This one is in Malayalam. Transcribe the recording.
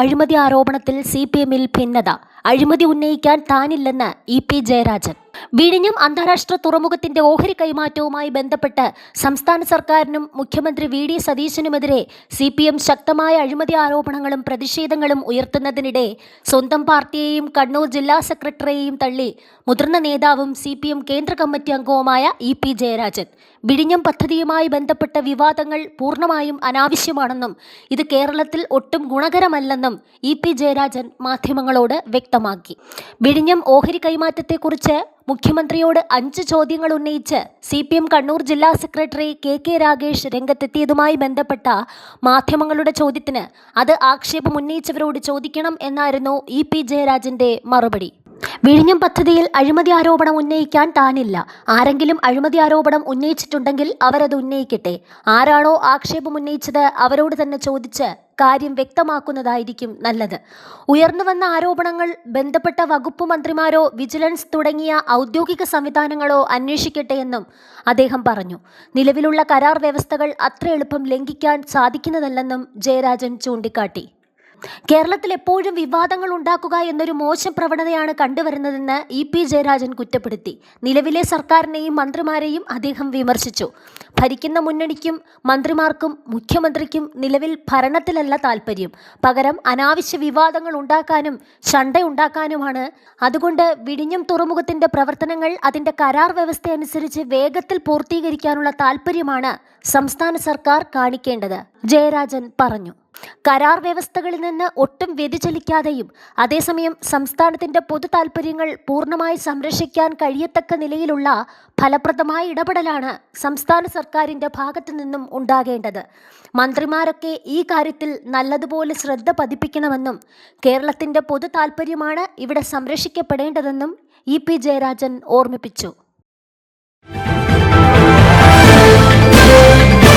അഴിമതി ആരോപണത്തിൽ CPM-ൽ ഭിന്നത. അഴിമതി ഉന്നയിക്കാൻ താനില്ലെന്ന് EP ജയരാജൻ. വിഴിഞ്ഞം അന്താരാഷ്ട്ര തുറമുഖത്തിന്റെ ഓഹരി കൈമാറ്റവുമായി ബന്ധപ്പെട്ട് സംസ്ഥാന സർക്കാരിനും മുഖ്യമന്ത്രി VD സതീശനുമെതിരെ CPM ശക്തമായ അഴിമതി ആരോപണങ്ങളും പ്രതിഷേധങ്ങളും ഉയർത്തുന്നതിനിടെ സ്വന്തം പാർട്ടിയെയും കണ്ണൂർ ജില്ലാ സെക്രട്ടറിയെയും തള്ളി മുതിർന്ന നേതാവും CPM കേന്ദ്ര കമ്മിറ്റി അംഗവുമായ EP ജയരാജൻ. വിഴിഞ്ഞം പദ്ധതിയുമായി ബന്ധപ്പെട്ട വിവാദങ്ങൾ പൂർണ്ണമായും അനാവശ്യമാണെന്നും ഇത് കേരളത്തിൽ ഒട്ടും ഗുണകരമല്ലെന്നും EP ജയരാജൻ മാധ്യമങ്ങളോട് വ്യക്തമാക്കി. വിഴിഞ്ഞം ഓഹരി കൈമാറ്റത്തെക്കുറിച്ച് മുഖ്യമന്ത്രിയോട് 5 ചോദ്യങ്ങൾ ഉന്നയിച്ച് CPM കണ്ണൂർ ജില്ലാ സെക്രട്ടറി KK രാഗേഷ് രംഗത്തെത്തിയതുമായി ബന്ധപ്പെട്ട മാധ്യമങ്ങളുടെ ചോദ്യത്തിന് അത് ആക്ഷേപം ഉന്നയിച്ചവരോട് ചോദിക്കണം എന്നായിരുന്നു EP ജയരാജന്റെ മറുപടി. വിഴിഞ്ഞം പദ്ധതിയിൽ അഴിമതി ആരോപണം ഉന്നയിക്കാൻ താനില്ല. ആരെങ്കിലും അഴിമതി ആരോപണം ഉന്നയിച്ചിട്ടുണ്ടെങ്കിൽ അവരത് ഉന്നയിക്കട്ടെ. ആരാണോ ആക്ഷേപം ഉന്നയിച്ചത് അവരോട് തന്നെ ചോദിച്ച് കാര്യം വ്യക്തമാക്കുന്നതായിരിക്കും നല്ലത്. ഉയർന്നുവന്ന ആരോപണങ്ങൾ ബന്ധപ്പെട്ട വകുപ്പ് മന്ത്രിമാരോ വിജിലൻസ് തുടങ്ങിയ ഔദ്യോഗിക സംവിധാനങ്ങളോ അന്വേഷിക്കട്ടെ എന്നും അദ്ദേഹം പറഞ്ഞു. നിലവിലുള്ള കരാർ വ്യവസ്ഥകൾ അത്ര എളുപ്പം ലംഘിക്കാൻ സാധിക്കുന്നതല്ലെന്നും ജയരാജൻ ചൂണ്ടിക്കാട്ടി. കേരളത്തിൽ എപ്പോഴും വിവാദങ്ങൾ ഉണ്ടാക്കുക എന്നൊരു മോശം പ്രവണതയാണ് കണ്ടുവരുന്നതെന്ന് EP ജയരാജൻ കുറ്റപ്പെടുത്തി. നിലവിലെ സർക്കാരിനെയും മന്ത്രിമാരെയും അദ്ദേഹം വിമർശിച്ചു. ഭരിക്കുന്ന മുന്നണിക്കും മന്ത്രിമാർക്കും മുഖ്യമന്ത്രിക്കും നിലവിൽ ഭരണത്തിലല്ല താൽപ്പര്യം, പകരം അനാവശ്യ വിവാദങ്ങൾ ഉണ്ടാക്കാനും ശണ്ടയുണ്ടാക്കാനുമാണ്. അതുകൊണ്ട് വിഴിഞ്ഞം തുറമുഖത്തിന്റെ പ്രവർത്തനങ്ങൾ അതിന്റെ കരാർ വ്യവസ്ഥ അനുസരിച്ച് വേഗത്തിൽ പൂർത്തീകരിക്കാനുള്ള താൽപ്പര്യമാണ് സംസ്ഥാന സർക്കാർ കാണിക്കേണ്ടത്, ജയരാജൻ പറഞ്ഞു. കരാർ വ്യവസ്ഥകളിൽ നിന്ന് ഒട്ടും വ്യതിചലിക്കാതെയും അതേസമയം സംസ്ഥാനത്തിന്റെ പൊതു താൽപ്പര്യങ്ങൾ പൂർണ്ണമായി സംരക്ഷിക്കാൻ കഴിയത്തക്ക നിലയിലുള്ള ഫലപ്രദമായ ഇടപെടലാണ് സംസ്ഥാന സർക്കാരിന്റെ ഭാഗത്തു നിന്നും ഉണ്ടാകേണ്ടത്. മന്ത്രിമാരൊക്കെ ഈ കാര്യത്തിൽ നല്ലതുപോലെ ശ്രദ്ധ പതിപ്പിക്കണമെന്നും കേരളത്തിന്റെ പൊതു താൽപ്പര്യമാണ് ഇവിടെ സംരക്ഷിക്കപ്പെടേണ്ടതെന്നും EP ജയരാജൻ ഓർമ്മിപ്പിച്ചു.